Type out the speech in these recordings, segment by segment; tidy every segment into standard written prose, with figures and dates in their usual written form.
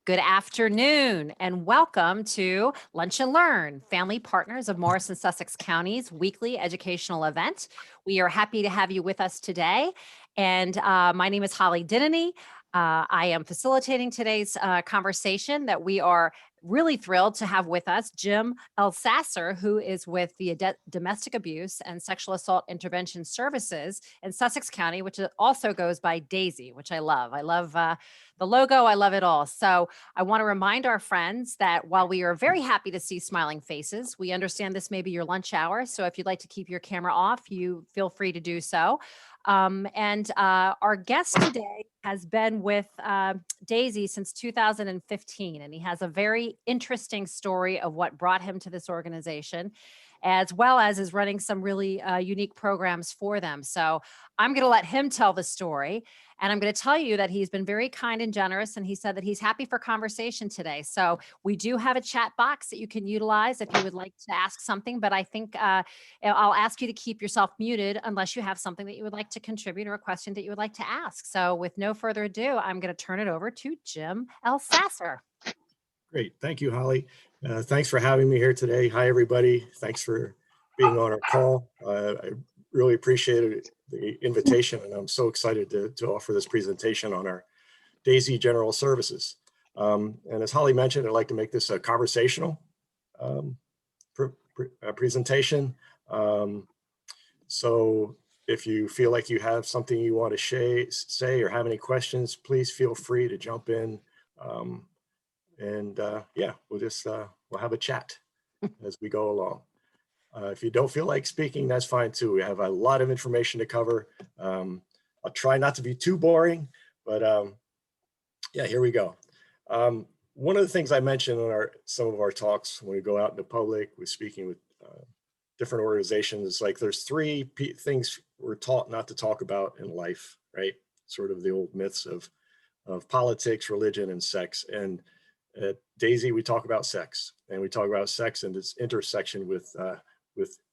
Good afternoon and welcome to Lunch and Learn, Family Partners of Morris and Sussex County's weekly educational event. We are happy to have you with us today. And my name is Holly Dinany. I am facilitating today's conversation that we are really thrilled to have with us Jim Elsaesser, who is with the Domestic Abuse and Sexual Assault Intervention Services in Sussex County, which also goes by DASI, which I love. I love the logo. I love it all. So I want to remind our friends that while we are very happy to see smiling faces, we understand this may be your lunch hour. So if you'd like to keep your camera off, you feel free to do so. Our guest today has been with DASI since 2015, and he has a very interesting story of what brought him to this organization, as well as is running some really unique programs for them. So I'm going to let him tell the story. And I'm going to tell you that he's been very kind and generous. And he said that he's happy for conversation today. So we do have a chat box that you can utilize if you would like to ask something. But I think I'll ask you to keep yourself muted unless you have something that you would like to contribute or a question that you would like to ask. So with no further ado, I'm going to turn it over to Jim Elsaesser. Great. Thank you, Holly. Thanks for having me here today. Hi, everybody. Thanks for being on our call. I really appreciated the invitation, and I'm so excited to offer this presentation on our DASI General Services. And as Holly mentioned, I'd like to make this a conversational presentation. So if you feel like you have something you want to say or have any questions, please feel free to jump in. Yeah, we'll have a chat as we go along. If you don't feel like speaking, that's fine too. We have a lot of information to cover. I'll try not to be too boring, but yeah, here we go. One of the things I mentioned in some of our talks when we go out in the public, we're speaking with different organizations, like there's three things we're taught not to talk about in life, right? Sort of the old myths of politics, religion, and sex. And at DASI, we talk about sex, and we talk about sex and its intersection with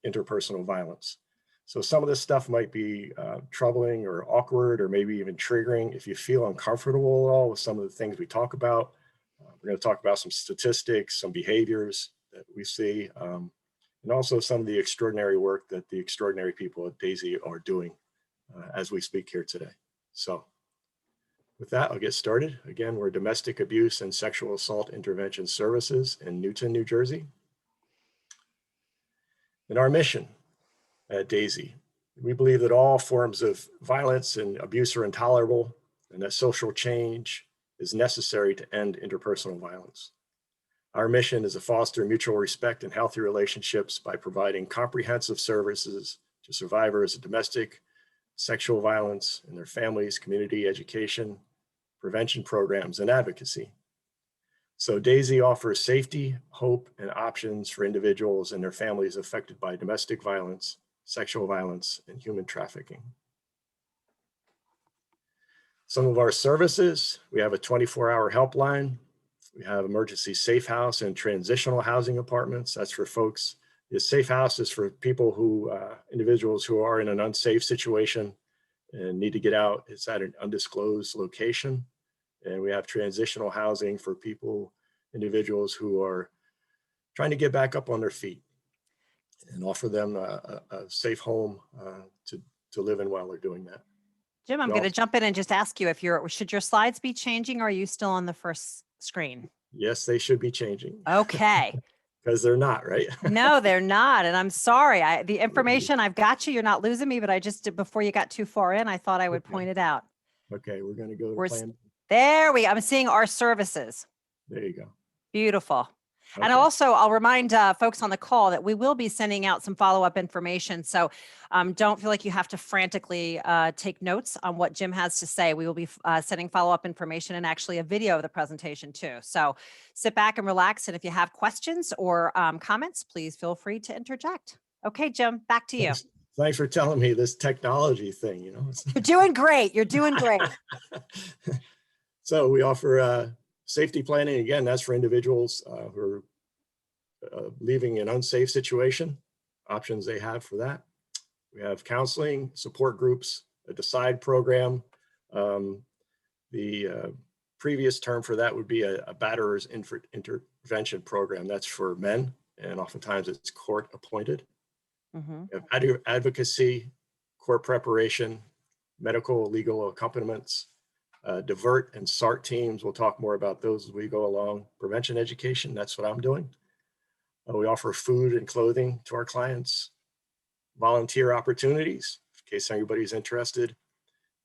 interpersonal violence. So some of this stuff might be troubling or awkward or maybe even triggering. If you feel uncomfortable at all with some of the things we talk about, we're going to talk about some statistics, some behaviors that we see, and also some of the extraordinary work that the extraordinary people at DASI are doing as we speak here today. So with that, I'll get started. Again, we're Domestic Abuse and Sexual Assault Intervention Services in Newton, New Jersey. And our mission at DASI, we believe that all forms of violence and abuse are intolerable, and that social change is necessary to end interpersonal violence. Our mission is to foster mutual respect and healthy relationships by providing comprehensive services to survivors of domestic sexual violence and their families, community education, prevention programs, and advocacy. So DASI offers safety, hope, and options for individuals and their families affected by domestic violence, sexual violence, and human trafficking. Some of our services, we have a 24-hour helpline. We have emergency safe house and transitional housing apartments. That's for folks. The safe house is for people who, individuals who are in an unsafe situation and need to get out. It's at an undisclosed location. And we have transitional housing for individuals who are trying to get back up on their feet, and offer them a safe home to live in while they're doing that. Jim, I'm going to jump in and just ask you should your slides be changing, or are you still on the first screen? Yes, they should be changing. Okay. Because they're not, right? No, they're not. And I'm sorry. The information, I've got you. You're not losing me, but I just, before you got too far in, I thought I would point it out. Okay, we're going to go to plan. There I'm seeing our services. There you go. Beautiful. Okay. And also, I'll remind folks on the call that we will be sending out some follow-up information. So don't feel like you have to frantically take notes on what Jim has to say. We will be sending follow-up information and actually a video of the presentation too. So sit back and relax. And if you have questions or comments, please feel free to interject. Okay, Jim, back to you. Thanks for telling me this technology thing, You're doing great. You're doing great. So we offer safety planning. Again, that's for individuals who are leaving an unsafe situation, options they have for that. We have counseling, support groups, a DASI program, the previous term for that would be a batterer's intervention program. That's for men, and oftentimes it's court appointed. Mhm. We have advocacy, court preparation, medical legal accompaniments, divert and SART teams. We'll talk more about those as we go along. Prevention education, that's what I'm doing. We offer food and clothing to our clients, volunteer opportunities, in case anybody's interested,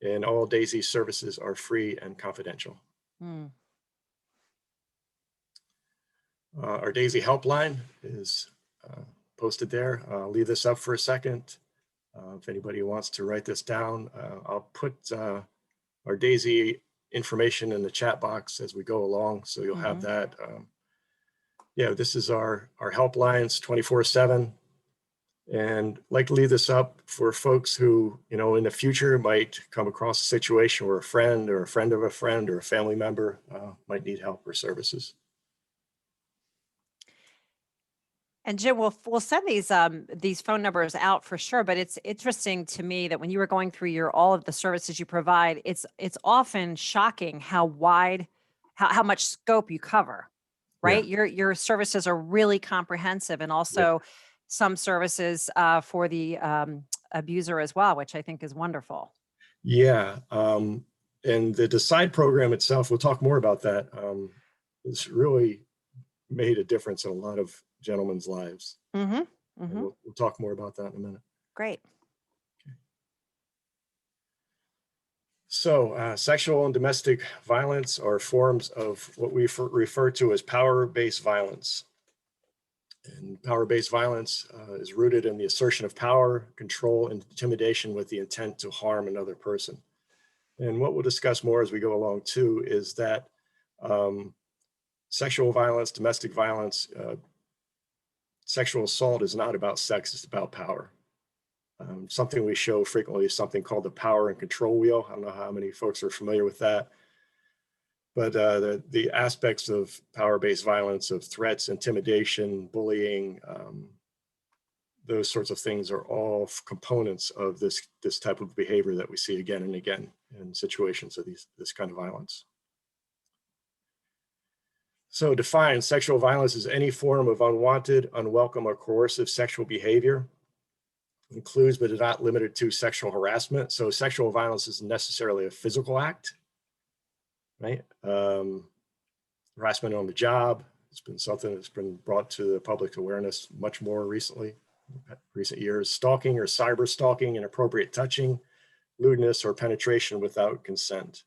and all DASI services are free and confidential. Mm. Our DASI helpline is posted there. I'll leave this up for a second. If anybody wants to write this down, I'll put our DASI information in the chat box as we go along, so you'll have that. Yeah, this is our helplines 24/7. And I'd like to leave this up for folks who, in the future might come across a situation where a friend or a friend of a friend or a family member might need help or services. And Jim, we'll send these phone numbers out for sure. But it's interesting to me that when you were going through all of the services you provide, it's often shocking how wide, how much scope you cover, Yeah, right? Your services are really comprehensive, and yeah, also some services for the abuser as well, which I think is wonderful. yeah. And the Decide program itself, we'll talk more about that. It's really made a difference in a lot of gentlemen's lives. Mm-hmm. And Mm-hmm. we'll talk more about that in a minute. Great. So sexual and domestic violence are forms of what we refer to as power-based violence. And power-based violence is rooted in the assertion of power, control, and intimidation with the intent to harm another person. And what we'll discuss more as we go along too is that sexual violence, domestic violence, sexual assault is not about sex, it's about power. Something we show frequently is something called the power and control wheel. I don't know how many folks are familiar with that, but the aspects of power-based violence, of threats, intimidation, bullying, those sorts of things are all components of this type of behavior that we see again and again in situations of this kind of violence. So define sexual violence as any form of unwanted, unwelcome, or coercive sexual behavior. Includes but is not limited to sexual harassment. So sexual violence isn't necessarily a physical act, right? Harassment on the job, it's been something that's been brought to the public awareness much more recently, recent years. Stalking or cyber stalking, inappropriate touching, lewdness, or penetration without consent.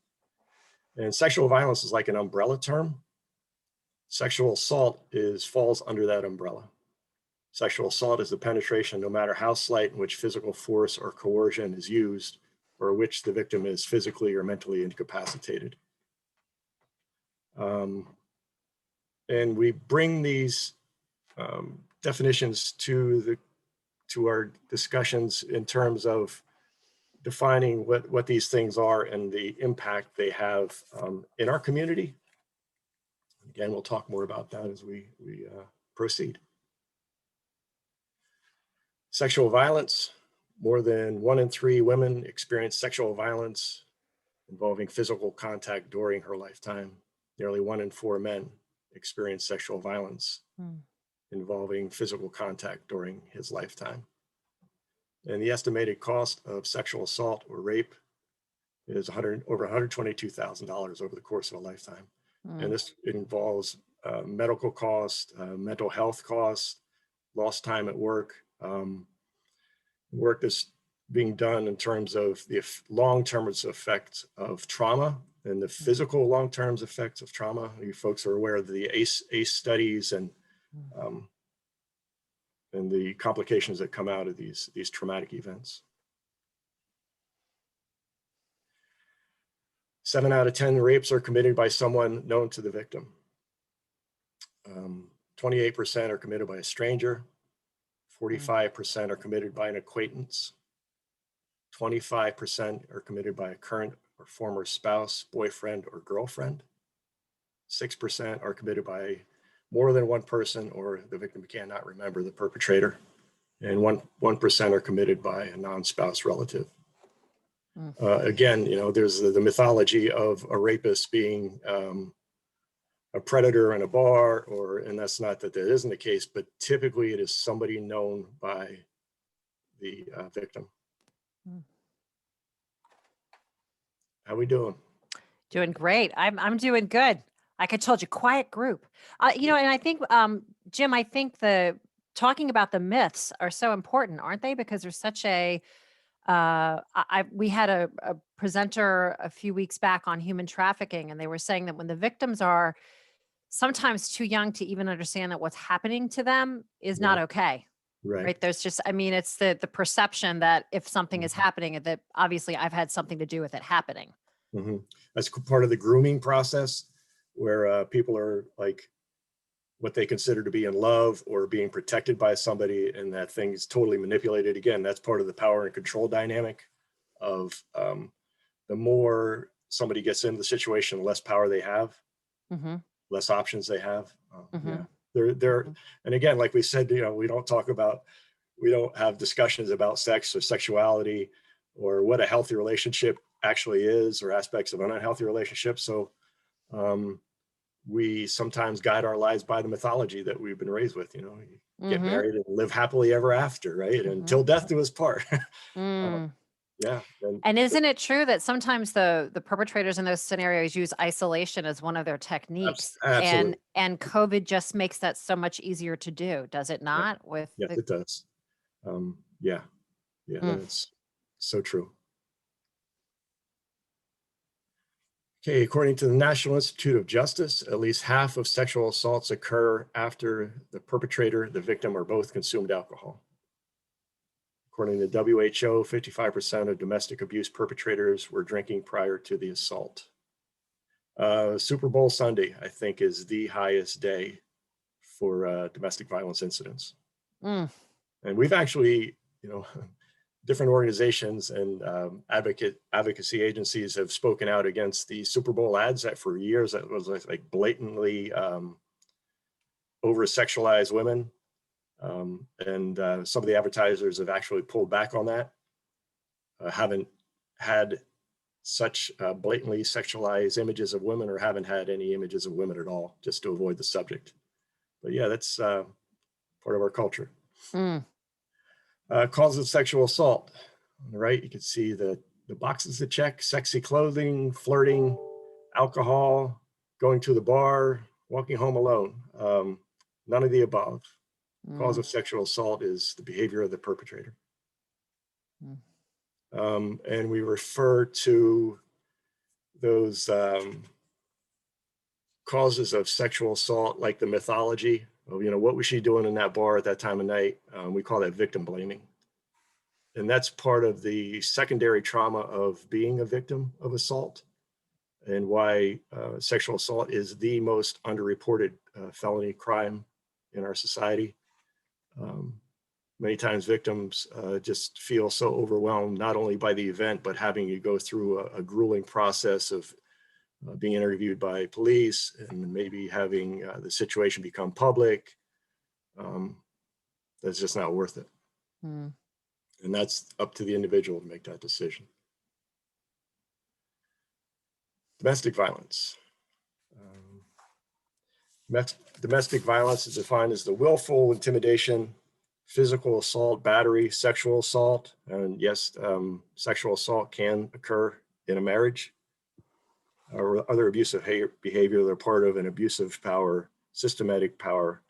And sexual violence is like an umbrella term. Sexual assault falls under that umbrella. Sexual assault is the penetration, no matter how slight, in which physical force or coercion is used, or which the victim is physically or mentally incapacitated. And we bring these definitions to our discussions in terms of defining what these things are and the impact they have in our community. Again, we'll talk more about that as we proceed. Sexual violence. More than 1 in 3 women experience sexual violence involving physical contact during her lifetime. Nearly 1 in 4 men experience sexual violence involving physical contact during his lifetime. And the estimated cost of sexual assault or rape is over $122,000 over the course of a lifetime. And this involves medical costs, mental health costs, lost time at work, work that's being done in terms of the long-term effects of trauma and the physical long-term effects of trauma. You folks are aware of the ACE studies and the complications that come out of these traumatic events. 7 out of 10 rapes are committed by someone known to the victim. 28% are committed by a stranger. 45% are committed by an acquaintance. 25% are committed by a current or former spouse, boyfriend, or girlfriend. 6% are committed by more than one person, or the victim cannot remember the perpetrator. And 1% are committed by a non-spouse relative. Mm. Again, there's the mythology of a rapist being a predator in a bar, and that's not that isn't the case, but typically it is somebody known by the victim. Mm. How we doing? Doing great. I'm doing good. Like I told you, quiet group. And I think, Jim, I think the talking about the myths are so important, aren't they? Because there's such a we had a presenter a few weeks back on human trafficking, and they were saying that when the victims are sometimes too young to even understand that what's happening to them is Yeah, not okay. right. Right. There's just, I mean, it's the perception that if something is Mhm. happening, that obviously I've had something to do with it happening. That's part of the grooming process, where people are like what they consider to be in love or being protected by somebody, and that thing's totally manipulated. Again, that's part of the power and control dynamic of the more somebody gets into the situation, the less power they have, Mm-hmm. less options they have. Mm-hmm. Yeah, they're, and again, like we said, we don't have discussions about sex or sexuality or what a healthy relationship actually is, or aspects of an unhealthy relationship. So we sometimes guide our lives by the mythology that we've been raised with. You get Mm-hmm. married and live happily ever after, right? Mm-hmm. Until death do us part. Mm. Yeah. And isn't it true that sometimes the perpetrators in those scenarios use isolation as one of their techniques, Absolutely. and COVID just makes that so much easier to do, does it Yeah. not? With Yes, the it does. Yeah. Yeah, Mm. that's so true. Okay, according to the National Institute of Justice, at least half of sexual assaults occur after the perpetrator, the victim, or both consumed alcohol. According to WHO, 55% of domestic abuse perpetrators were drinking prior to the assault. Super Bowl Sunday, I think, is the highest day for domestic violence incidents. Mm. And we've actually, different organizations and advocacy agencies have spoken out against the Super Bowl ads that for years that was like blatantly over sexualized women. And some of the advertisers have actually pulled back on that. Haven't had such blatantly sexualized images of women, or haven't had any images of women at all, just to avoid the subject. But yeah, that's part of our culture. Mm. Causes of sexual assault. On the right, you can see the boxes to check: sexy clothing, flirting, alcohol, going to the bar, walking home alone. None of the above. Cause Mm. of sexual assault is the behavior of the perpetrator. Mm. And we refer to those causes of sexual assault like the mythology of, what was she doing in that bar at that time of night? We call that victim blaming. And that's part of the secondary trauma of being a victim of assault, and why sexual assault is the most underreported felony crime in our society. Many times victims just feel so overwhelmed, not only by the event, but having to go through a grueling process of being interviewed by police, and maybe having the situation become public. That's just not worth it. Mm. And that's up to the individual to make that decision. Domestic violence. Domestic violence is defined as the willful intimidation, physical assault, battery, sexual assault. And yes, sexual assault can occur in a marriage or other abusive behavior. They're part of an abusive power, systematic power,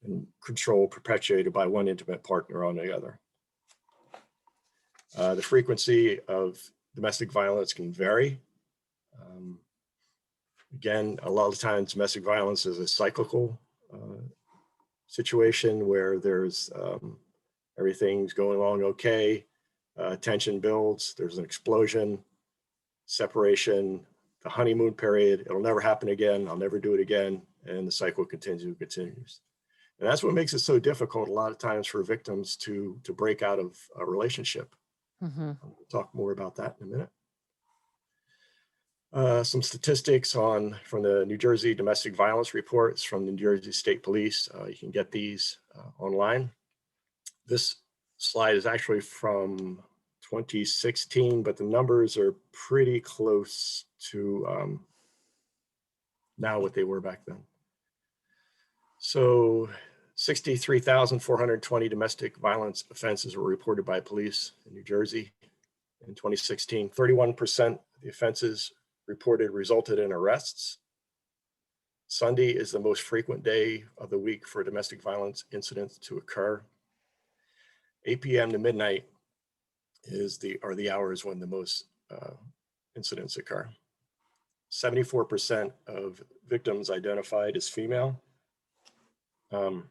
and control perpetuated by one intimate partner on the other. The frequency of domestic violence can vary. Again, a lot of times domestic violence is a cyclical situation where there's everything's going along okay, tension builds, there's an explosion, separation, the honeymoon period, it'll never happen again, I'll never do it again, and the cycle continues. And that's what makes it so difficult a lot of times for victims to break out of a relationship. Mm-hmm. We'll talk more about that in a minute. Some statistics from the New Jersey domestic violence reports from the New Jersey State Police. You can get these online. This slide is actually from 2016, but the numbers are pretty close to now what they were back then. So 63,420 domestic violence offenses were reported by police in New Jersey in 2016. 31% of the offenses reported resulted in arrests. Sunday is the most frequent day of the week for domestic violence incidents to occur. 8 p.m. to midnight are the hours when the most incidents occur. 74% of victims identified as female. In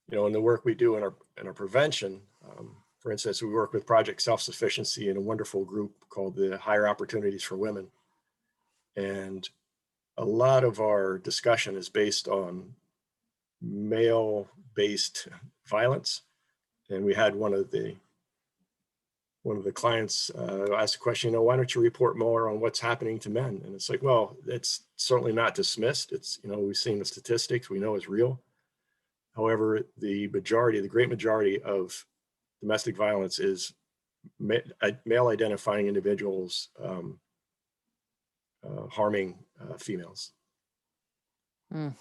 the work we do in our prevention, for instance, we work with Project Self-Sufficiency in a wonderful group called the Higher Opportunities for Women. And a lot of our discussion is based on male-based violence. And we had one of the clients asked a question, why don't you report more on what's happening to men? And it's like, well, it's certainly not dismissed. It's, we've seen the statistics, we know it's real. However, the great majority of domestic violence is male identifying individuals harming females. Mm.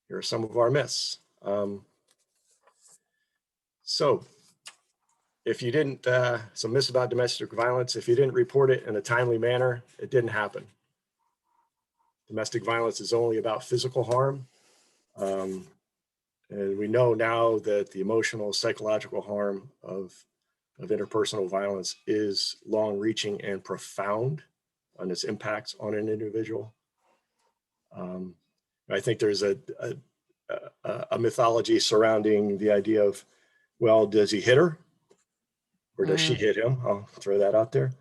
Here are some of our myths. So if you didn't, some myths about domestic violence, if you didn't report it in a timely manner, it didn't happen. Domestic violence is only about physical harm. And we know now that the emotional, psychological harm of interpersonal violence is long-reaching and profound on its impacts on an individual. I think there's a mythology surrounding the idea of, well, does he hit her? Or does she hit him? I'll throw that out there.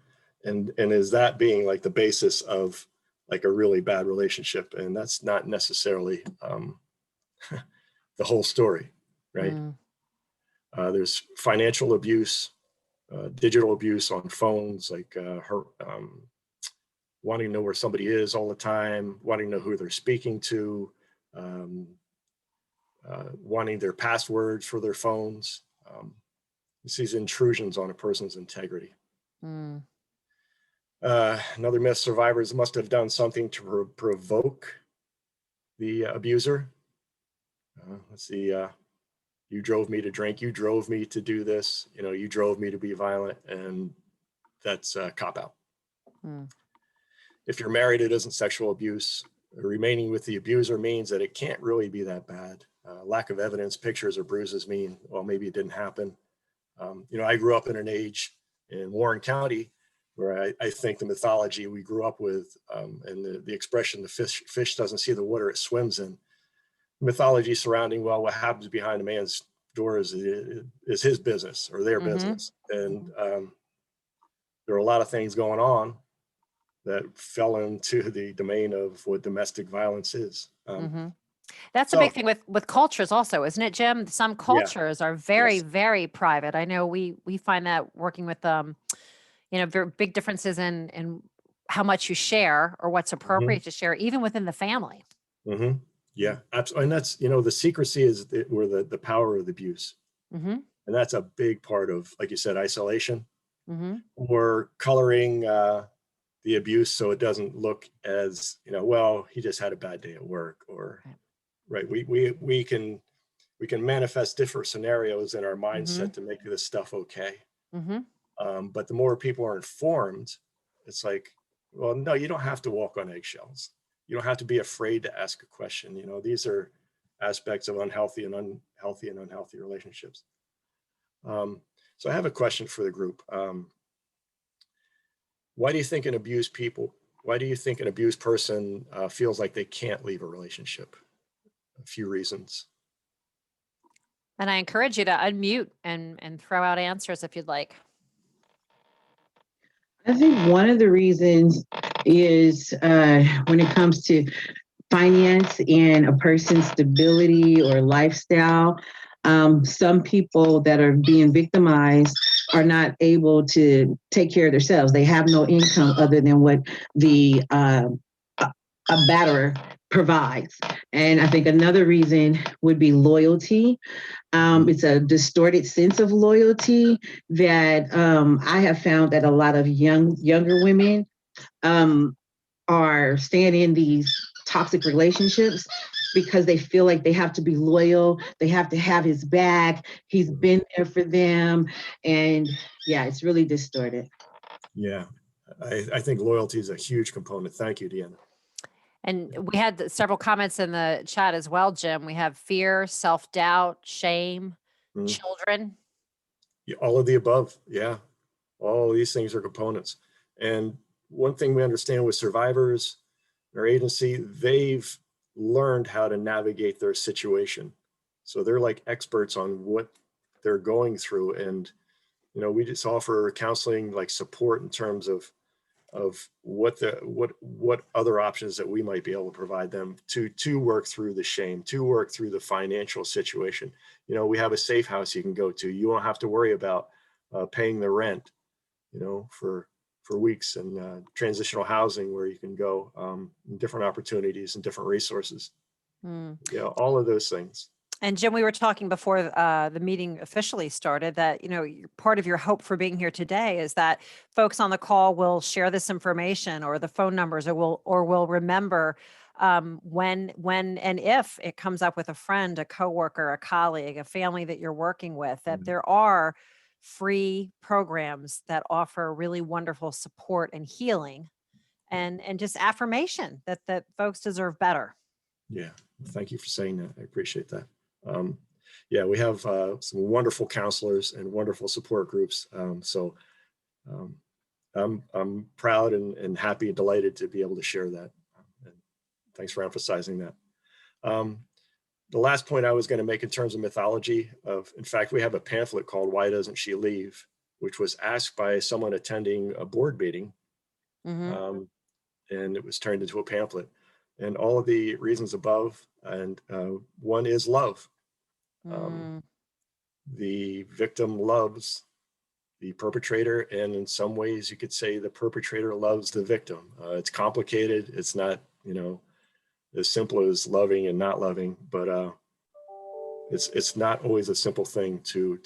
And is that being like the basis of like a really bad relationship? And that's not necessarily the whole story, right? There's financial abuse, digital abuse on phones, like wanting to know where somebody is all the time, wanting to know who they're speaking to, wanting their passwords for their phones. It's these intrusions on a person's integrity. Another myth, survivors must have done something to provoke the abuser. Let's see, you drove me to drink, you drove me to do this, you drove me to be violent, and that's a cop-out. If you're married, it isn't sexual abuse. Remaining with the abuser means that it can't really be that bad. Lack of evidence, pictures or bruises mean, well, maybe it didn't happen. I grew up in an age in Warren County where I think the mythology we grew up with and the expression, the fish doesn't see the water it swims in, mythology surrounding, well, what happens behind a man's door is his business or their business. And there are a lot of things going on that fell into the domain of what domestic violence is. That's a big thing with cultures also, isn't it, Jim? Some cultures are very, very private. I know we find that working with, very big differences in how much you share or what's appropriate to share, even within the family. Yeah, absolutely. And that's, the secrecy is where the power of the abuse. And that's a big part of, like you said, isolation or coloring the abuse so it doesn't look as, well, he just had a bad day at work or, right. We can manifest different scenarios in our mindset to make this stuff okay. But the more people are informed, it's like, well, no, you don't have to walk on eggshells. You don't have to be afraid to ask a question. These are aspects of unhealthy relationships. So I have a question for the group. Why do you think an abused person feels like they can't leave a relationship? A few reasons. And I encourage you to unmute and throw out answers if you'd like. I think one of the reasons is when it comes to finance and a person's stability or lifestyle. Some people that are being victimized are not able to take care of themselves. They have no income other than what the a batterer provides. And I think another reason would be loyalty. It's a distorted sense of loyalty that I have found that a lot of younger women are staying in these toxic relationships because they feel like they have to be loyal, they have to have his back, he's been there for them. And yeah, it's really distorted. Yeah, I think loyalty is a huge component. Thank you, Deanna. And we had several comments in the chat as well, Jim. We have fear, self-doubt, shame, Mm. children. Yeah, all of the above. Yeah, all these things are components. And one thing we understand with survivors, our agency, they've learned how to navigate their situation. So they're like experts on what they're going through. And, you know, we just offer counseling, like support in terms of what other options that we might be able to provide them to work through the shame, to work through the financial situation. You know, we have a safe house you can go to. You won't have to worry about paying the rent, you know, for weeks, and transitional housing where you can go, different opportunities and different resources. Yeah, all of those things. And Jim, we were talking before the meeting officially started that, you know, part of your hope for being here today is that folks on the call will share this information or the phone numbers, or will remember when and if it comes up with a friend, a coworker, a colleague, a family that you're working with, that there are free programs that offer really wonderful support and healing, and just affirmation that folks deserve better. Yeah, thank you for saying that. I appreciate that. Yeah, we have some wonderful counselors and wonderful support groups. So I'm proud and happy and delighted to be able to share that. And thanks for emphasizing that. The last point I was going to make in terms of mythology in fact, we have a pamphlet called "Why Doesn't She Leave?" which was asked by someone attending a board meeting. And it was turned into a pamphlet. And all of the reasons above, and one is love. The victim loves the perpetrator, and in some ways you could say the perpetrator loves the victim. It's complicated. It's not, you know, as simple as loving and not loving, but it's not always a simple thing to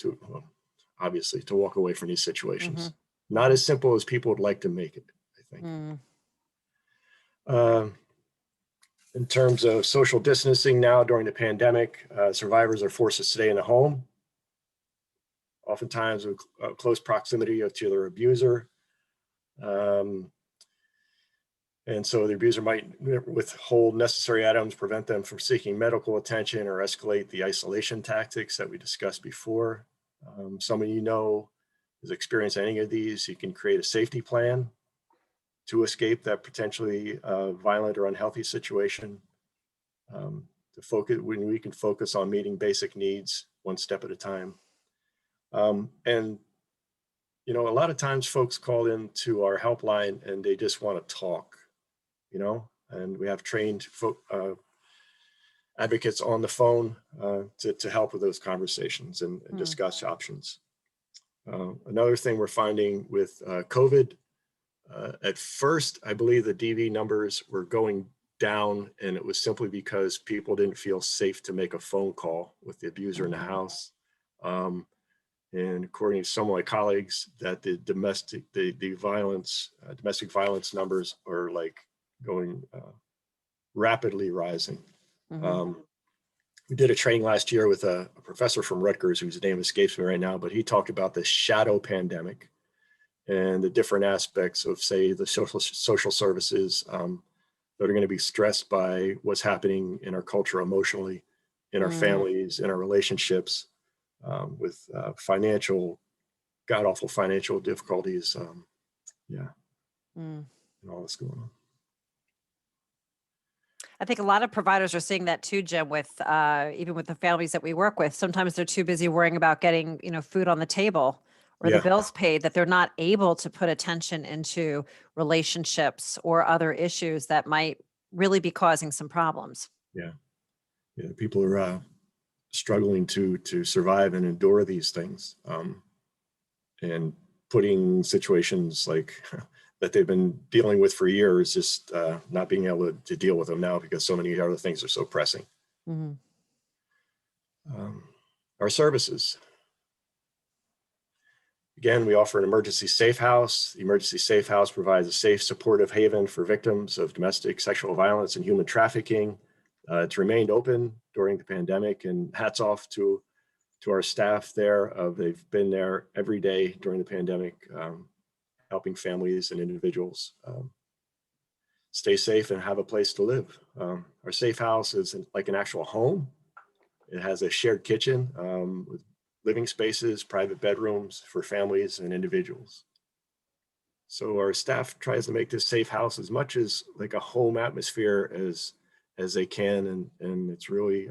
obviously to walk away from these situations. Not as simple as people would like to make it, I think. In terms of social distancing now during the pandemic, survivors are forced to stay in the home, oftentimes in close proximity to their abuser. And so the abuser might withhold necessary items, prevent them from seeking medical attention, or escalate the isolation tactics that we discussed before. Some of you know has experienced any of these. You can create a safety plan to escape that potentially violent or unhealthy situation. To focus, when we can focus on meeting basic needs one step at a time. And, you know, a lot of times folks call into our helpline and they just want to talk, you know, and we have trained advocates on the phone to help with those conversations and discuss options. Another thing we're finding with COVID, at first, I believe the DV numbers were going down, and it was simply because people didn't feel safe to make a phone call with the abuser in the house. And according to some of my colleagues, that the domestic violence numbers are like going rapidly rising. We did a training last year with a professor from Rutgers, whose name escapes me right now, but he talked about the shadow pandemic and the different aspects of, say, the social services that are going to be stressed by what's happening in our culture emotionally, in our families, in our relationships, with god-awful financial difficulties, and all that's going on. I think a lot of providers are seeing that too, Jim, with even with the families that we work with. Sometimes they're too busy worrying about getting, you know, food on the table or the bills paid, that they're not able to put attention into relationships or other issues that might really be causing some problems. Yeah, people are struggling to survive and endure these things, and putting situations like that they've been dealing with for years, just not being able to deal with them now because so many other things are so pressing. Mm-hmm. Our services. Again, we offer an emergency safe house. The emergency safe house provides a safe, supportive haven for victims of domestic sexual violence and human trafficking. It's remained open during the pandemic, and hats off to our staff there. They've been there every day during the pandemic, helping families and individuals stay safe and have a place to live. Our safe house is like an actual home. It has a shared kitchen with living spaces, private bedrooms for families and individuals. So our staff tries to make this safe house as much as like a home atmosphere as they can, and it's really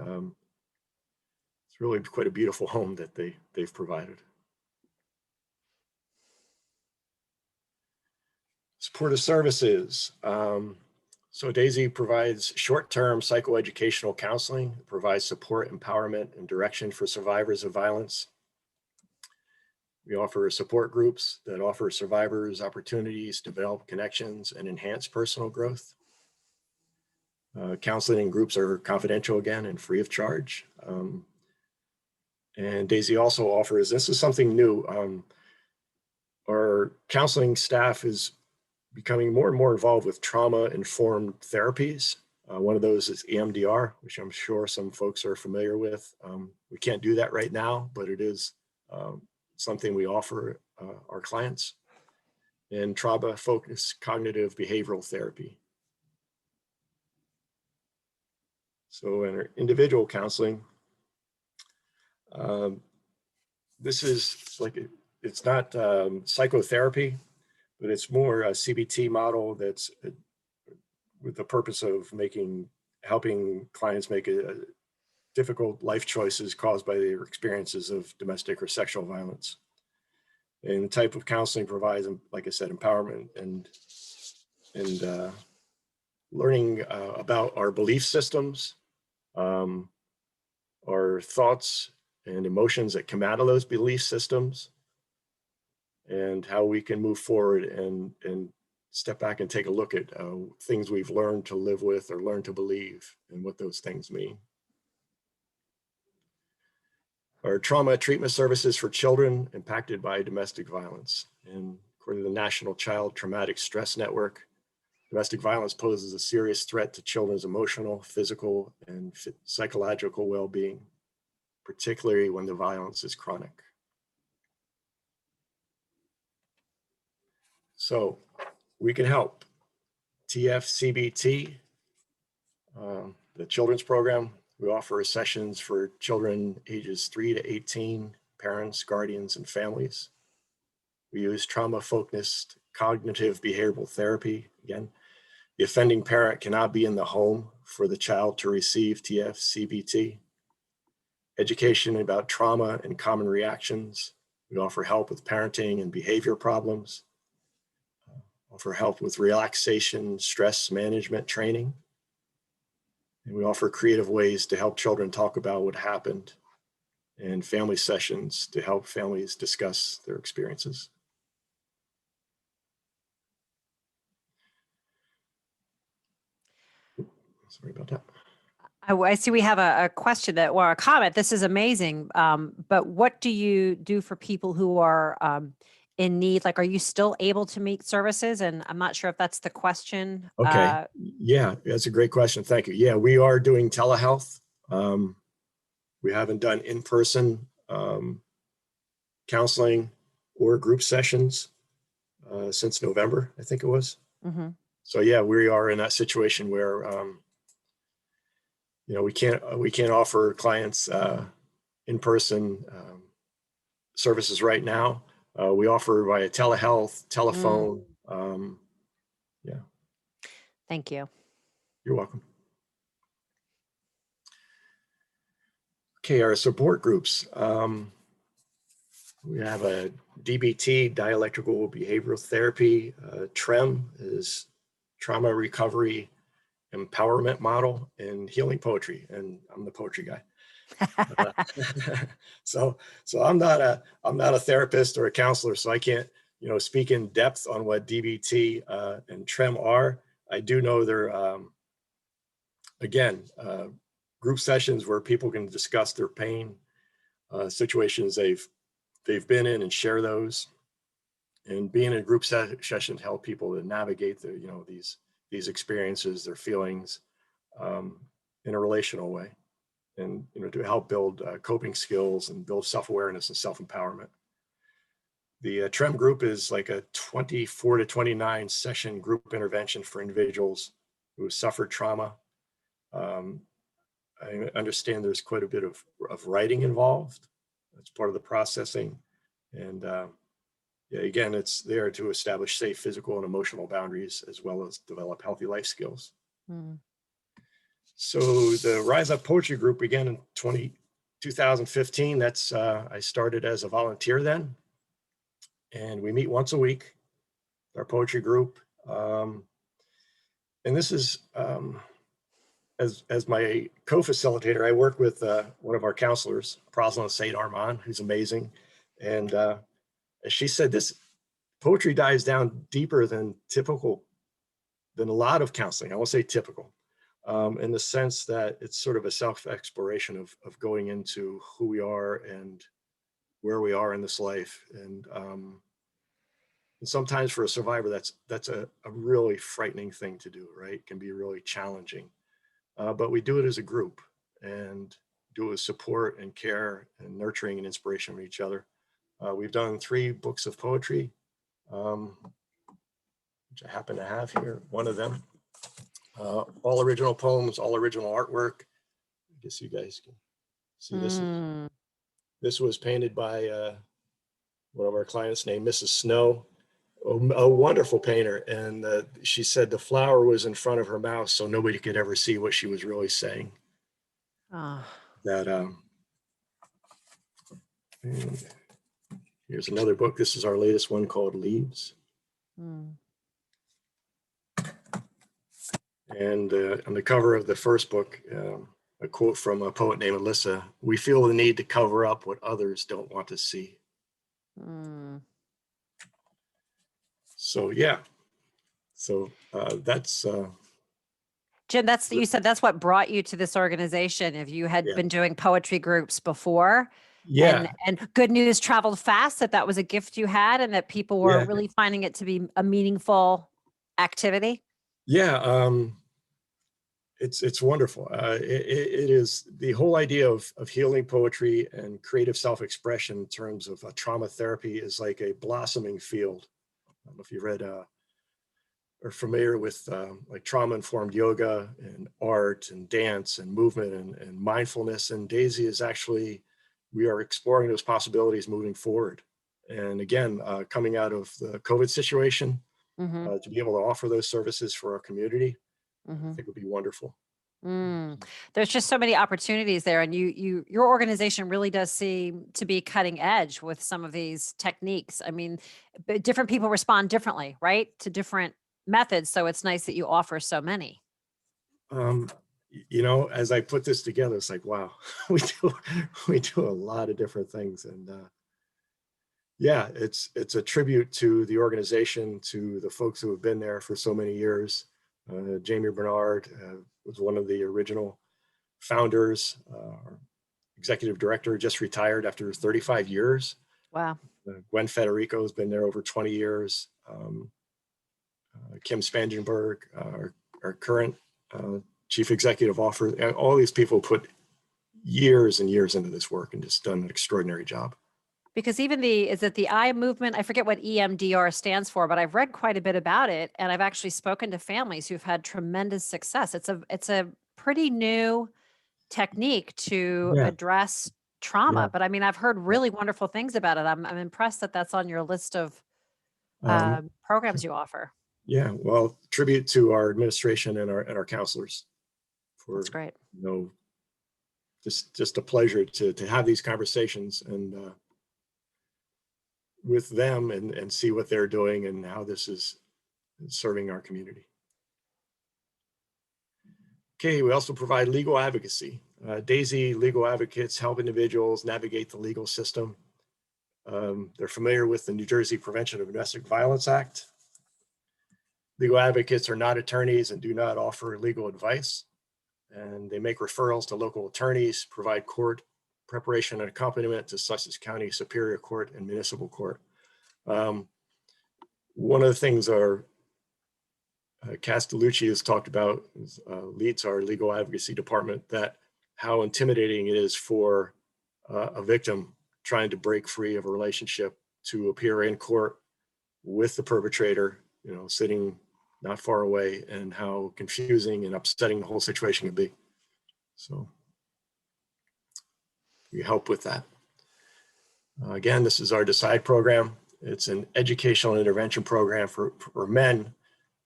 quite a beautiful home that they've provided. Supportive services. So DASI provides short-term psychoeducational counseling, provides support, empowerment, and direction for survivors of violence. We offer support groups that offer survivors opportunities to develop connections and enhance personal growth. Counseling groups are confidential again and free of charge. And DASI also offers, this is something new, our counseling staff is becoming more and more involved with trauma-informed therapies. One of those is EMDR, which I'm sure some folks are familiar with. We can't do that right now, but it is something we offer our clients. And trauma-focused cognitive behavioral therapy. So in our individual counseling, this is like, it's not psychotherapy, but it's more a CBT model that's with the purpose of helping clients make difficult life choices caused by their experiences of domestic or sexual violence. And the type of counseling provides, like I said, empowerment and learning about our belief systems, our thoughts and emotions that come out of those belief systems, and how we can move forward and step back and take a look at things we've learned to live with or learn to believe and what those things mean. Our trauma treatment services for children impacted by domestic violence. And according to the National Child Traumatic Stress Network, domestic violence poses a serious threat to children's emotional, physical, and psychological well-being, particularly when the violence is chronic. So we can help. TFCBT, the children's program, we offer sessions for children ages 3 to 18, parents, guardians, and families. We use trauma-focused cognitive behavioral therapy. Again, the offending parent cannot be in the home for the child to receive TFCBT. Education about trauma and common reactions. We offer help with parenting and behavior problems. Offer help with relaxation, stress management training. And we offer creative ways to help children talk about what happened, and family sessions to help families discuss their experiences. Sorry about that. I see we have a question or a comment. This is amazing. But what do you do for people who are in need? Like, are you still able to meet services? And I'm not sure if that's the question. Okay. Yeah, that's a great question. Thank you. Yeah, we are doing telehealth. We haven't done in-person counseling or group sessions since November, I think it was. Mm-hmm. So yeah, we are in that situation where we can't offer clients in-person services right now. We offer via telehealth, telephone. Yeah. Thank you. You're welcome. Okay, our support groups. We have a DBT, dialectical behavioral therapy. TREM is trauma recovery empowerment model, and healing poetry. And I'm the poetry guy. So I'm not a therapist or a counselor, so I can't speak in depth on what DBT and TREM are. I do know they're, again, group sessions where people can discuss their pain, situations they've been in and share those. And being in a group session to help people to navigate these experiences, their feelings, in a relational way, and to help build coping skills and build self-awareness and self-empowerment. The TREM group is like a 24 to 29 session group intervention for individuals who suffered trauma. I understand there's quite a bit of writing involved. That's part of the processing. And yeah, again, it's there to establish safe physical and emotional boundaries, as well as develop healthy life skills. Mm. So the Rise Up Poetry Group began in 2015. That's I started as a volunteer then. And we meet once a week, our poetry group. And this is, as my co-facilitator, I work with one of our counselors, Proslin Saint Armand, who's amazing. And as she said, this poetry dives down deeper than a lot of counseling. I won't say typical, in the sense that it's sort of a self-exploration of going into who we are and where we are in this life. And sometimes for a survivor, that's a really frightening thing to do, right? It can be really challenging. But we do it as a group and do it with support and care and nurturing and inspiration from each other. We've done 3 books of poetry, which I happen to have here, one of them. All original poems, all original artwork. I guess you guys can see this. This was painted by one of our clients named Mrs. Snow, a wonderful painter. And she said the flower was in front of her mouth so nobody could ever see what she was really saying. Oh. That here's another book. This is our latest one called Leaves. Mm. And on the cover of the first book, a quote from a poet named Elsaesser: "We feel the need to cover up what others don't want to see." Mm. So yeah, so that's Jim, you said that's what brought you to this organization. If you had Yeah. been doing poetry groups before, yeah, and good news traveled fast, that was a gift you had, and that people were Yeah. really finding it to be a meaningful activity. yeah. It's wonderful. It is the whole idea of healing poetry and creative self-expression in terms of trauma therapy is like a blossoming field. I don't know if you read are familiar with like trauma-informed yoga and art and dance and movement and mindfulness. And DASI is actually, we are exploring those possibilities moving forward. And again, coming out of the COVID situation, Mm-hmm. to be able to offer those services for our community, I Mm-hmm. think would be wonderful. Mm. There's just so many opportunities there, and your organization really does seem to be cutting edge with some of these techniques. I mean, different people respond differently, right, to different methods. So it's nice that you offer so many. As I put this together, it's like, wow, we do a lot of different things. And yeah, it's a tribute to the organization, to the folks who have been there for so many years. Jamie Bernard was one of the original founders. Our executive director just retired after 35 years. Wow. Gwen Federico has been there over 20 years. Kim Spangenberg, our current chief executive officer. All these people put years and years into this work and just done an extraordinary job. Because even is it the eye movement? I forget what EMDR stands for, but I've read quite a bit about it, and I've actually spoken to families who've had tremendous success. It's a pretty new technique to Yeah. address trauma, Yeah. but I mean, I've heard really wonderful things about it. I'm impressed that that's on your list of programs you offer. Yeah, well, tribute to our administration and our counselors for, That's great. just a pleasure to have these conversations and with them and see what they're doing and how this is serving our community. Okay, we also provide legal advocacy. DASI legal advocates help individuals navigate the legal system. They're familiar with the New Jersey Prevention of Domestic Violence Act. Legal advocates are not attorneys and do not offer legal advice. And they make referrals to local attorneys, provide court preparation and accompaniment to Sussex County Superior Court and Municipal Court. One of the things our Castellucci has talked about, leads our legal advocacy department, that how intimidating it is for a victim trying to break free of a relationship to appear in court with the perpetrator, sitting not far away, and how confusing and upsetting the whole situation can be. So we help with that. Again, this is our DASI program. It's an educational intervention program for men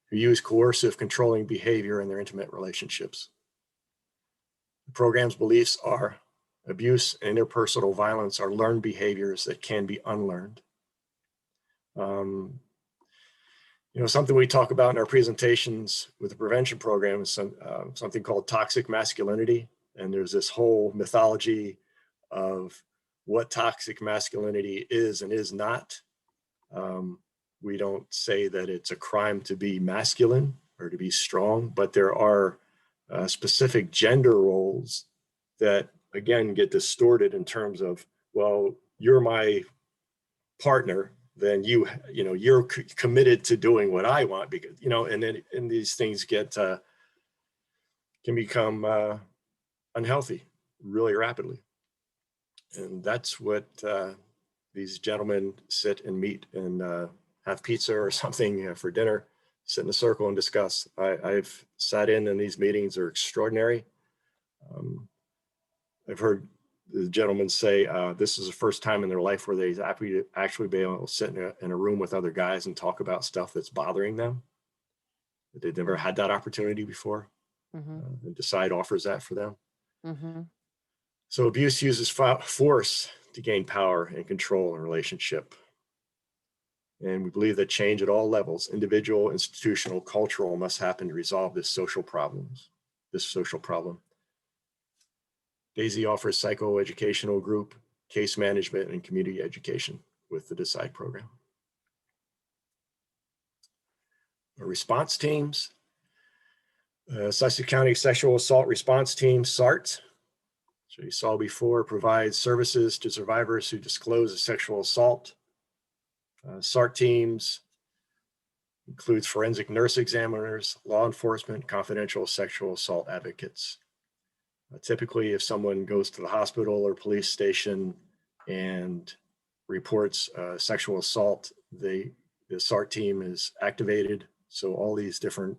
who use coercive, controlling behavior in their intimate relationships. The program's beliefs are abuse and interpersonal violence are learned behaviors that can be unlearned. Something we talk about in our presentations with the prevention program is something called toxic masculinity. And there's this whole mythology of what toxic masculinity is and is not. We don't say that it's a crime to be masculine or to be strong, but there are specific gender roles that, again, get distorted in terms of, well, you're my partner, then you're committed to doing what I want, because and these things can become unhealthy really rapidly. And that's what these gentlemen sit and meet and have pizza or something for dinner, sit in a circle and discuss. I've sat in, and these meetings are extraordinary. I've heard the gentlemen say this is the first time in their life where they've actually been able to sit in a room with other guys and talk about stuff that's bothering them. They've never had that opportunity before. And DASI offers that for them. So abuse uses force to gain power and control in a relationship. And we believe that change at all levels, individual, institutional, cultural, must happen to resolve this social problem. DASI offers psychoeducational group, case management, and community education with the DASI program. Our response teams, Sussex County Sexual Assault Response Team, SART, so you saw before, provides services to survivors who disclose a sexual assault. SART teams includes forensic nurse examiners, law enforcement, confidential sexual assault advocates. Typically, if someone goes to the hospital or police station and reports sexual assault, the SART team is activated. So all these different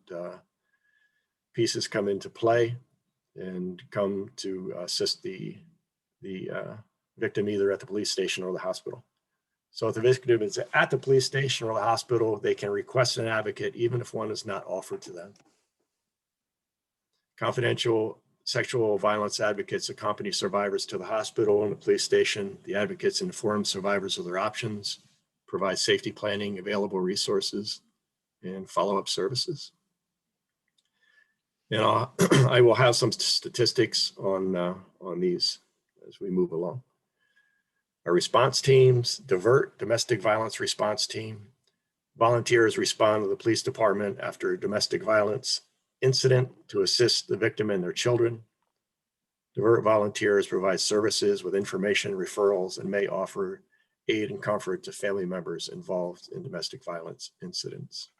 pieces come into play and come to assist the victim either at the police station or the hospital. So if the victim is at the police station or the hospital, they can request an advocate even if one is not offered to them. Confidential sexual violence advocates accompany survivors to the hospital and the police station. The advocates inform survivors of their options, provide safety planning, available resources, and follow-up services. And I will have some statistics on these as we move along. Our response teams: DIVERT, Domestic Violence Response Team. Volunteers respond to the police department after a domestic violence incident to assist the victim and their children. DIVERT volunteers provide services with information, referrals, and may offer aid and comfort to family members involved in domestic violence incidents.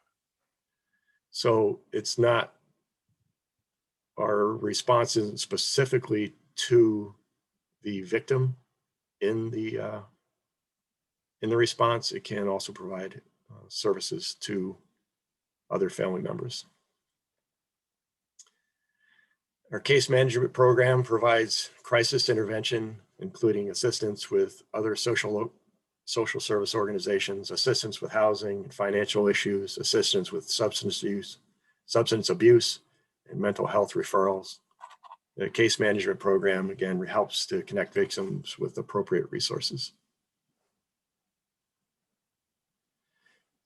So it's not, our response isn't specifically to the victim in the response. It can also provide services to other family members. Our case management program provides crisis intervention, including assistance with other social service organizations, assistance with housing and financial issues, assistance with substance abuse, and mental health referrals. The case management program, again, helps to connect victims with appropriate resources.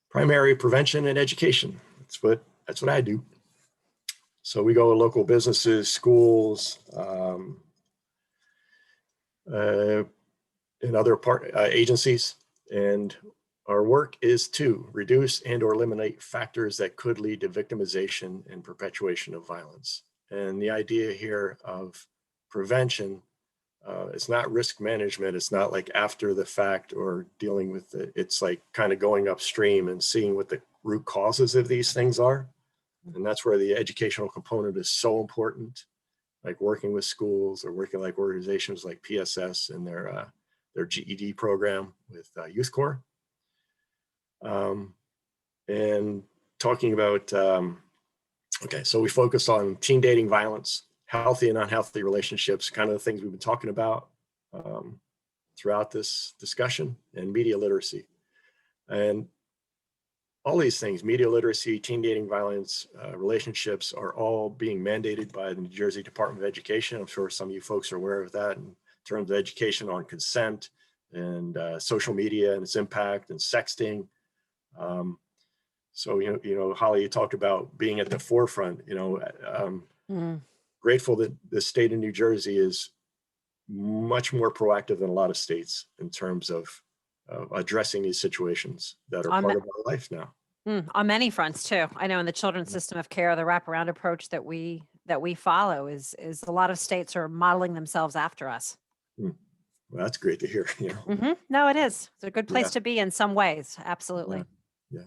Primary prevention and education. That's what I do. So we go to local businesses, schools, and other agencies, And our work is to reduce and or eliminate factors that could lead to victimization and perpetuation of violence. And the idea here of prevention, it's not risk management. It's not like after the fact or dealing with it. It's like kind of going upstream and seeing what the root causes of these things are. And that's where the educational component is so important, like working with schools or working like organizations like PSS and their GED program with Youth Corps. And talking about, okay, so we focus on teen dating violence, healthy and unhealthy relationships, kind of the things we've been talking about throughout this discussion, and media literacy. And all these things, media literacy, teen dating violence, relationships, are all being mandated by the New Jersey Department of Education. I'm sure some of you folks are aware of that in terms of education on consent and social media and its impact and sexting. So, Holly, you talked about being at the forefront, grateful that the state of New Jersey is much more proactive than a lot of states in terms of addressing these situations that are part of our life now. On many fronts too. I know in the children's system of care, the wraparound approach that we follow is a lot of states are modeling themselves after us. Well, that's great to hear. No, it is. It's a good place to be in some ways. Absolutely. Yeah.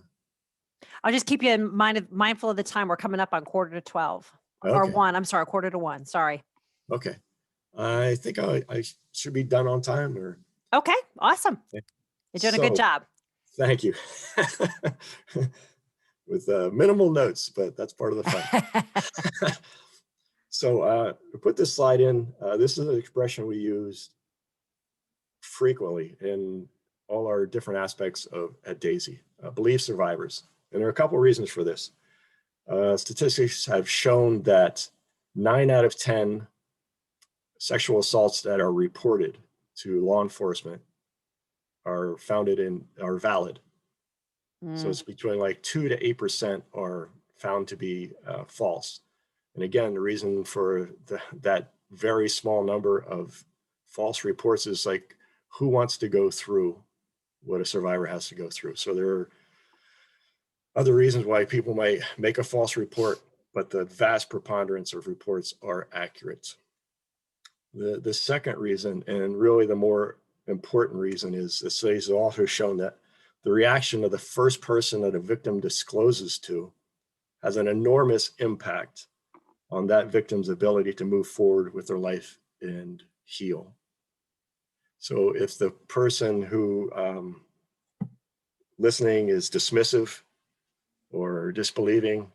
I'll just keep you in mind, mindful of the time. We're coming up on 11:45 or 1. I'm sorry, 1:45. Sorry. Okay. I think I should be done on time. Or okay. Awesome. You're doing a good job. Thank you. With minimal notes, but that's part of the fun. So we put this slide in. This is an expression we use frequently in all our different aspects at DASI, believe survivors. And there are a couple of reasons for this. Statistics have shown that 9 out of 10 sexual assaults that are reported to law enforcement are valid. So it's between like 2 to 8% are found to be false. And again, the reason for that very small number of false reports is like, who wants to go through what a survivor has to go through? So there are other reasons why people might make a false report, but the vast preponderance of reports are accurate. The second reason, and really the more important reason, is the studies have also shown that the reaction of the first person that a victim discloses to has an enormous impact on that victim's ability to move forward with their life and heal. So if the person who listening is dismissive or disbelieving,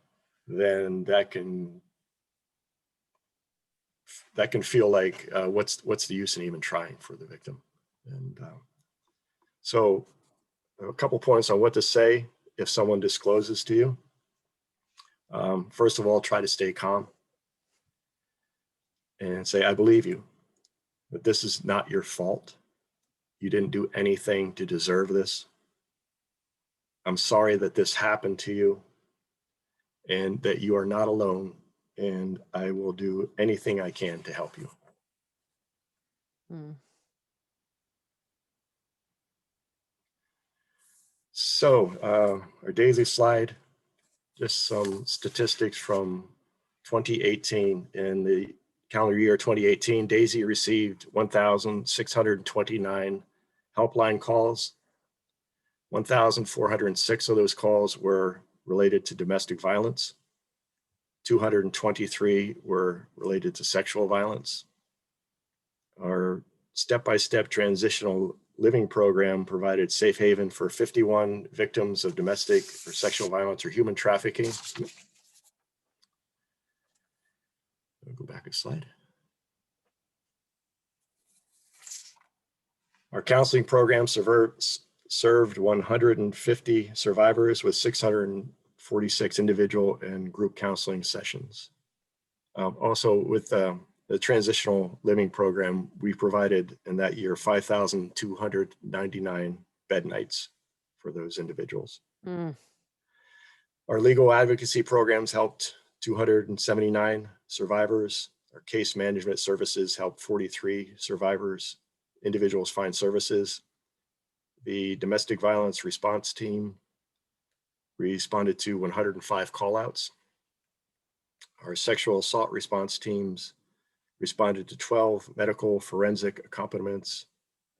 then that can feel like what's the use in even trying for the victim. And so a couple points on what to say if someone discloses to you. First of all, try to stay calm and say, I believe you, but this is not your fault. You didn't do anything to deserve this. I'm sorry that this happened to you and that you are not alone, and I will do anything I can to help you. So our DASI slide, just some statistics from 2018. In the calendar year 2018, DASI received 1,629 helpline calls. 1,406 of those calls were related to domestic violence. 223 were related to sexual violence. Our step-by-step transitional living program provided safe haven for 51 victims of domestic or sexual violence or human trafficking. I'll go back a slide. Our counseling program served 150 survivors with 646 individual and group counseling sessions. Also with the transitional living program, we provided in that year 5,299 bed nights for those individuals. Our legal advocacy programs helped 279 survivors. Our case management services helped 43 survivors, individuals find services. The domestic violence response team responded to 105 callouts. Our sexual assault response teams responded to 12 medical forensic accompaniments,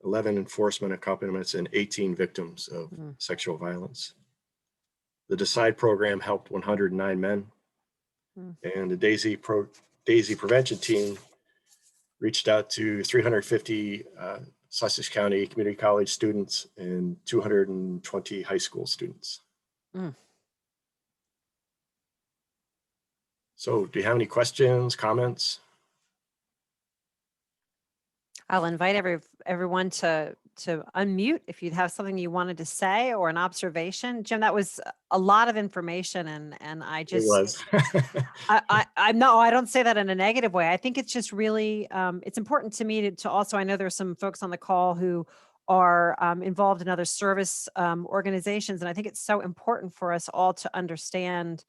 11 enforcement accompaniments, and 18 victims of sexual violence. The DASI program helped 109 men, and the DASI prevention team reached out to 350 Sussex County community college students and 220 high school students. So do you have any questions, comments? I'll invite everyone to unmute if you'd have something you wanted to say or an observation. Jim, that was a lot of information, and I It just was. I don't say that in a negative way. I think it's just really it's important to me to also, I know there's some folks on the call who are involved in other service organizations, and I think it's so important for us all to understand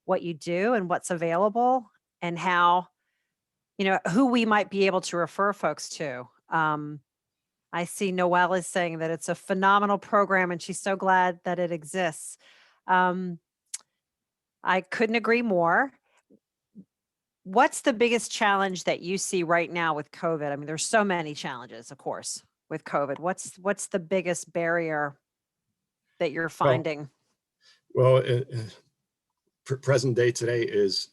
what you do and what's available and how, who we might be able to refer folks to. I see Noelle is saying that it's a phenomenal program and she's so glad that it exists. I couldn't agree more. What's the biggest challenge that you see right now with COVID? I mean, there's so many challenges, of course, with COVID. What's the biggest barrier that you're finding? Well, present day today is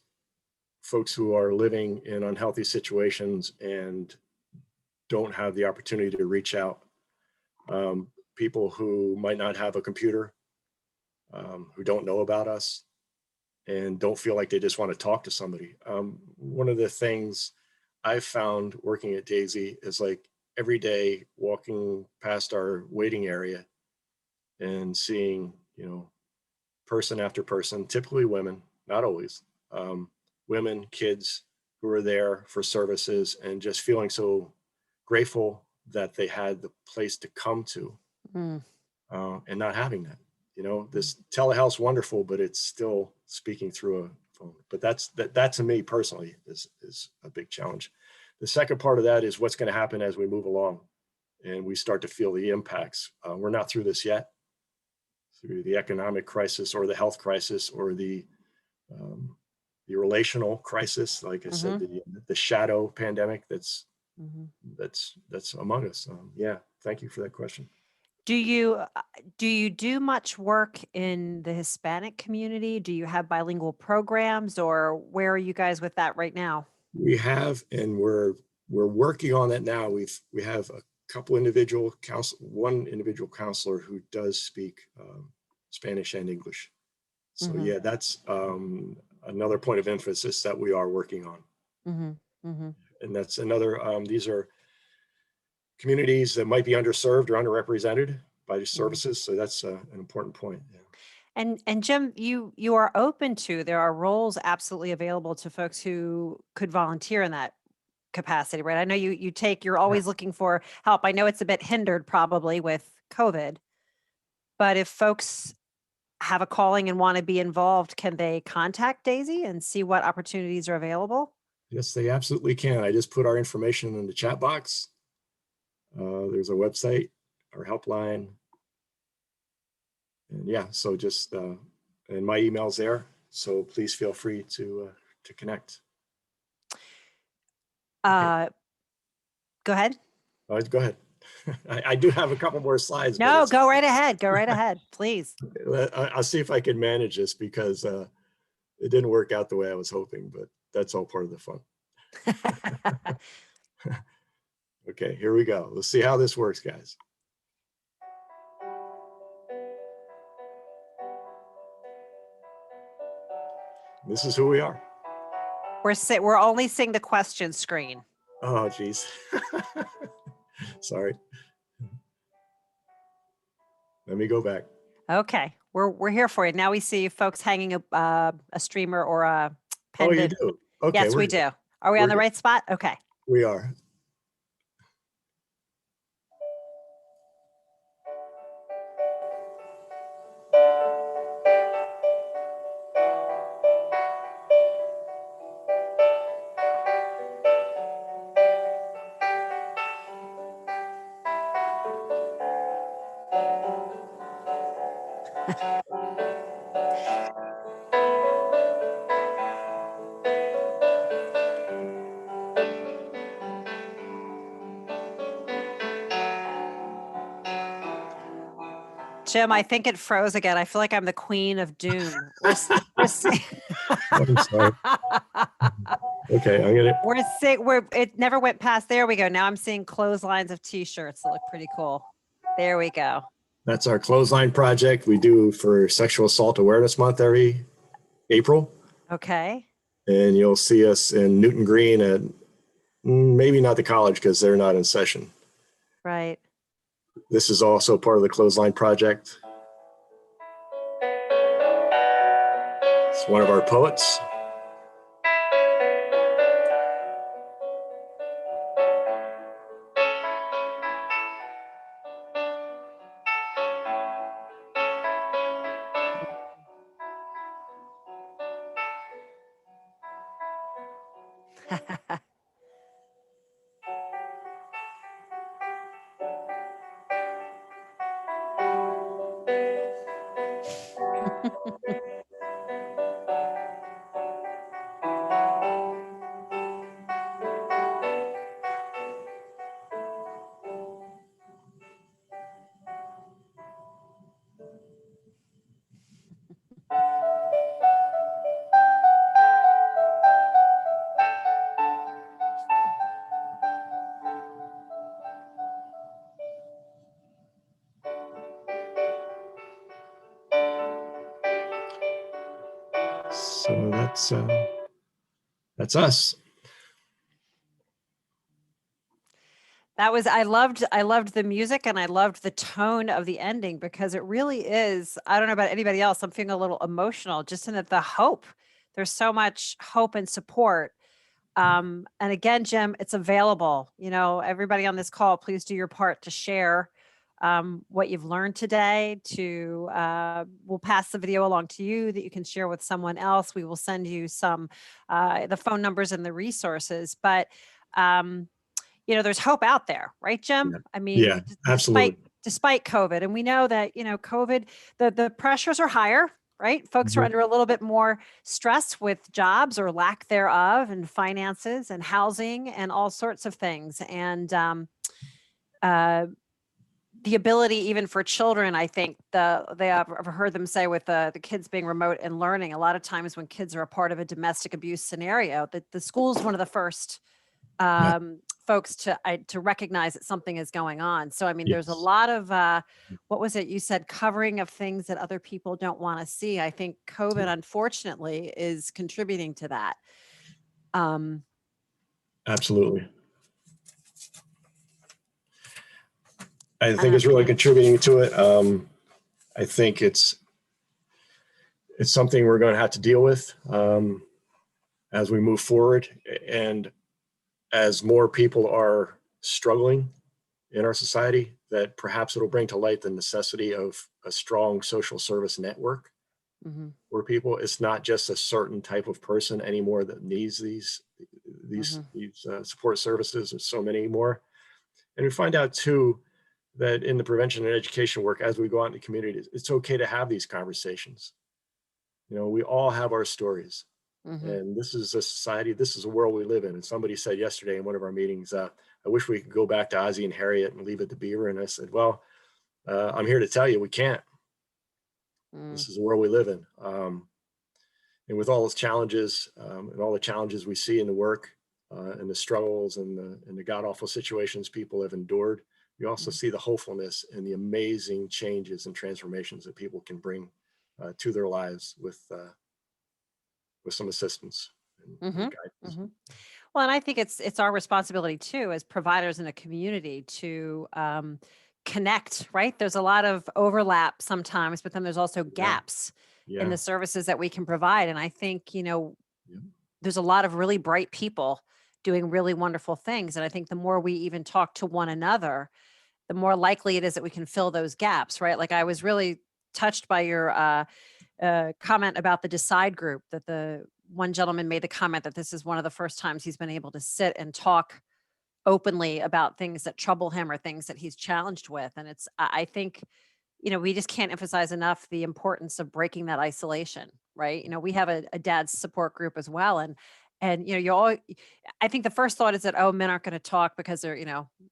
folks who are living in unhealthy situations and don't have the opportunity to reach out. People who might not have a computer, who don't know about us and don't feel like they just want to talk to somebody. One of the things I've found working at DASI is, like, every day walking past our waiting area and seeing, person after person, typically women, not always, women, kids who are there for services, and just feeling so grateful that they had the place to come to, and not having that. This telehealth's wonderful, but it's still speaking through a phone. But that to me personally is a big challenge. The second part of that is what's going to happen as we move along and we start to feel the impacts. We're not through this yet, through the economic crisis or the health crisis or the relational crisis. Like I said, the shadow pandemic that's among us. Yeah, thank you for that question. Do you do much work in the Hispanic community? Do you have bilingual programs, or where are you guys with that right now? We have, and we're working on that now. We have a couple one individual counselor who does speak Spanish and English. So yeah, that's another point of emphasis that we are working on. And that's another, these are communities that might be underserved or underrepresented by the services. So that's an important point. Yeah. And Jim, you are open to, there are roles absolutely available to folks who could volunteer in that capacity, right? I know you're always looking for help. I know it's a bit hindered probably with COVID, but if folks have a calling and want to be involved, can they contact DASI and see what opportunities are available? Yes, they absolutely can. I just put our information in the chat box. There's a website, our helpline. And yeah, so just, and my email's there. So please feel free to connect. Go ahead. Go ahead. I do have a couple more slides. No, go right ahead. Go right ahead, please. I'll see if I can manage this, because it didn't work out the way I was hoping, but that's all part of the fun. Okay, here we go. Let's see how this works, guys. This is who we are. We're only seeing the question screen. Oh, geez. Sorry. Let me go back. Okay, we're here for you. Now we see folks hanging a streamer or a pendant. Oh, you do? Okay. Yes, we do. Are we on the right spot? Okay. We are. Jim, I think it froze again. I feel like I'm the queen of doom. We're I'm sorry. Okay, I'm gonna. it never went past. There we go. Now I'm seeing clotheslines of t-shirts that look pretty cool. There we go. That's our clothesline project we do for Sexual Assault Awareness Month every April. Okay. And you'll see us in Newton Green at maybe not the college because they're not in session. Right. This is also part of the clothesline project. It's one of our poets. So that's us. I loved the music and I loved the tone of the ending because it really is, I don't know about anybody else, I'm feeling a little emotional just in that the hope. There's so much hope and support. And again, Jim, it's available. Everybody on this call, please do your part to share what you've learned today. We'll pass the video along to you that you can share with someone else. We will send you the phone numbers and the resources. But there's hope out there, right, Jim? I mean, Yeah, absolutely. Despite COVID, and we know that COVID, the pressures are higher. Right? Folks are Mhm. under a little bit more stress with jobs or lack thereof and finances and housing and all sorts of things. And the ability even for children, I think I've heard them say with the kids being remote and learning, a lot of times when kids are a part of a domestic abuse scenario, that the school's one of the first folks to recognize that something is going on. So, I mean, there's a Yes. lot of, what was it? You said covering of things that other people don't want to see. I think COVID, unfortunately, is contributing to that. Absolutely. I think it's really contributing to it. I think it's something we're going to have to deal with as we move forward. And as more people are struggling in our society, that perhaps it'll bring to light the necessity of a strong social service network where people, it's not just a certain type of person anymore that needs these support services. There's so many more. And we find out too, that in the prevention and education work, as we go out in the community, it's okay to have these conversations. We all have our stories. And this is a society, this is a world we live in. And somebody said yesterday in one of our meetings, I wish we could go back to Ozzie and Harriet and leave it to Beaver. And I said, well, I'm here to tell you we can't. This is the world we live in. And with all those challenges and all the challenges we see in the work and the struggles and the god-awful situations people have endured, you also see the hopefulness and the amazing changes and transformations that people can bring to their lives with some assistance and guidance. Well, and I think it's our responsibility too, as providers in a community, to connect. Right? There's a lot of overlap sometimes, but then there's also gaps in the services that we can provide. And I think there's a lot of really bright people doing really wonderful things. And I think the more we even talk to one another, the more likely it is that we can fill those gaps. Right? Like, I was really touched by your comment about the Decide group, that the one gentleman made the comment that this is one of the first times he's been able to sit and talk openly about things that trouble him or things that he's challenged with. And I think, we just can't emphasize enough the importance of breaking that isolation, right? We have a dad's support group as well. And And, I think the first thought is that, oh, men aren't going to talk because they're,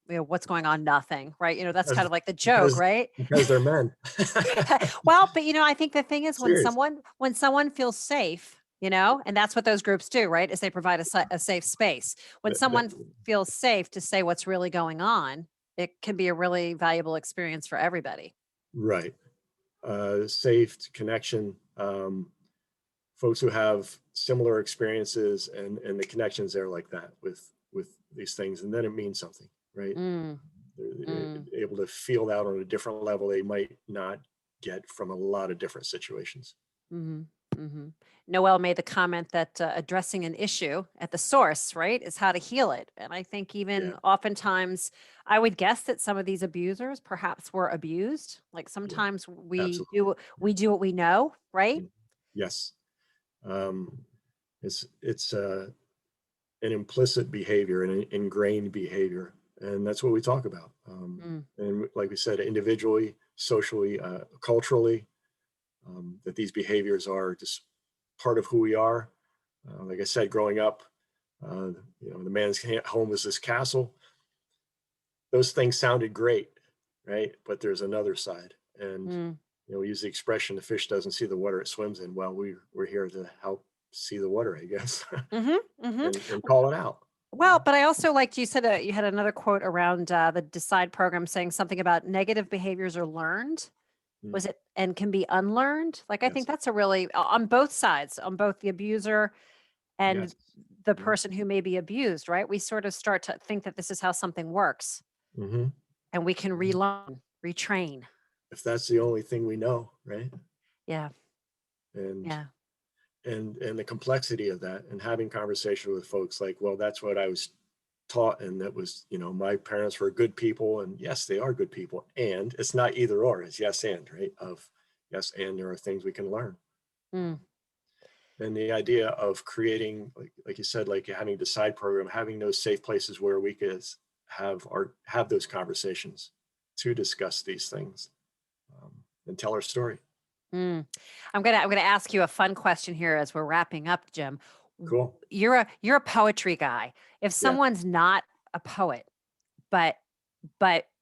what's going on? Nothing, right? That's kind Because of like the joke, because right? because they're men. Well, but I think the thing is Serious. when someone feels safe, and that's what those groups do, right? Is they provide a safe space. When That someone feels safe to say what's really going on, it can be a really valuable experience for everybody. right. Safe connection. Folks who have similar experiences and the connections there like that with these things, and then it means something, right? Mm, They're mm. able to feel that on a different level they might not get from a lot of different situations. Mhm, mhm. Noelle made the comment that addressing an issue at the source, right, is how to heal it. And I think Yeah, even oftentimes, I would guess that some of these abusers perhaps were abused. Like yeah, sometimes absolutely. we do what we know, right? Mm. Yes. Um, it's an implicit behavior and an ingrained behavior, and that's what we talk about. Mm, And like we said, individually, socially, culturally, that these behaviors are just part of who we are. Like I said, growing up, the man's home was this castle. Those things sounded great, right? But there's another side, and mm. we use the expression, "The fish doesn't see the water it swims in." Well, we're here to help see the water, I guess, Mhm, mhm. and call it out. Well, but I also liked you said you had another quote around the Decide program saying something about negative behaviors are learned. Mm, Was it and can be unlearned? Like I think yes, that's a really on both sides, on both the abuser and yes, the yeah. person who may be abused, right? We sort of start to think that this is how something works Hmm. and we can relearn, retrain. If that's the only thing we know, right? Yeah. And Yeah. and the complexity of that, and having conversation with folks like, well, that's what I was taught, and that was, my parents were good people, and yes, they are good people, and it's not either or, it's yes and, right? Of yes, and there are things we can learn. Mm, And the idea of creating, like you said, like having a Decide program, having those safe places where we could have those conversations to discuss these things, and tell our story. mm. I'm gonna ask you a fun question here as we're wrapping up, Jim. Cool. You're a poetry guy. If Yeah. someone's not a poet, but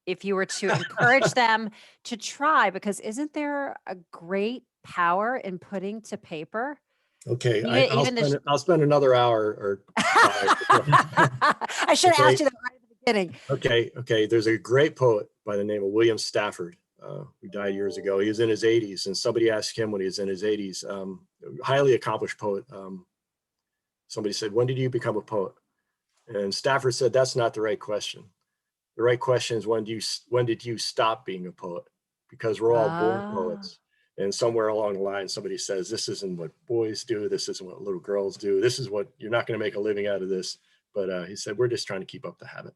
if you were to encourage them to try, because isn't there a great power in putting to paper? Okay. I'll Even the spend another hour or five. I should have Okay. asked you that right at the beginning. Okay. There's a great poet by the name of William Stafford, who died years ago. He was in his 80s, and somebody asked him when he was in his 80s, highly accomplished poet. Somebody said, "When did you become a poet?" And Stafford said, "That's not the right question. The right question is when did you stop being a poet? Because we're all born Ah, poets." And somewhere along the line, somebody says, "This isn't what boys do. This isn't what little girls do. This is what you're not going to make a living out of this." But he said, "We're just trying to keep up the habit."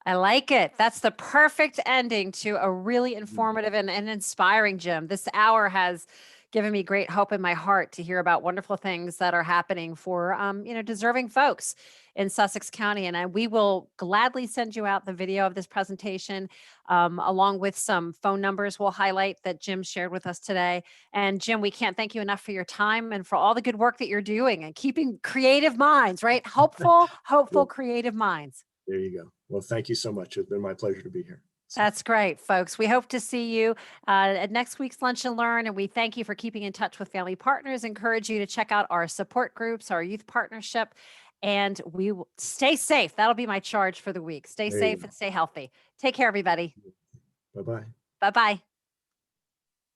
I like it. That's the perfect ending to a really informative and inspiring, Jim. This hour has given me great hope in my heart to hear about wonderful things that are happening for deserving folks in Sussex County. And we will gladly send you out the video of this presentation, along with some phone numbers we'll highlight that Jim shared with us today. And Jim, we can't thank you enough for your time and for all the good work that you're doing and keeping creative minds, right? Hopeful, Yeah, creative minds. there you go. Well, thank you so much. It's been my pleasure to be here. So, That's great, folks. We hope to see you at next week's Lunch and Learn. And we thank you for keeping in touch with family partners. Encourage you to check out our support groups, our youth partnership, and we will stay safe. That'll be my charge for the week. Stay there you safe and stay healthy. Take care, everybody. go. Bye bye. Bye bye.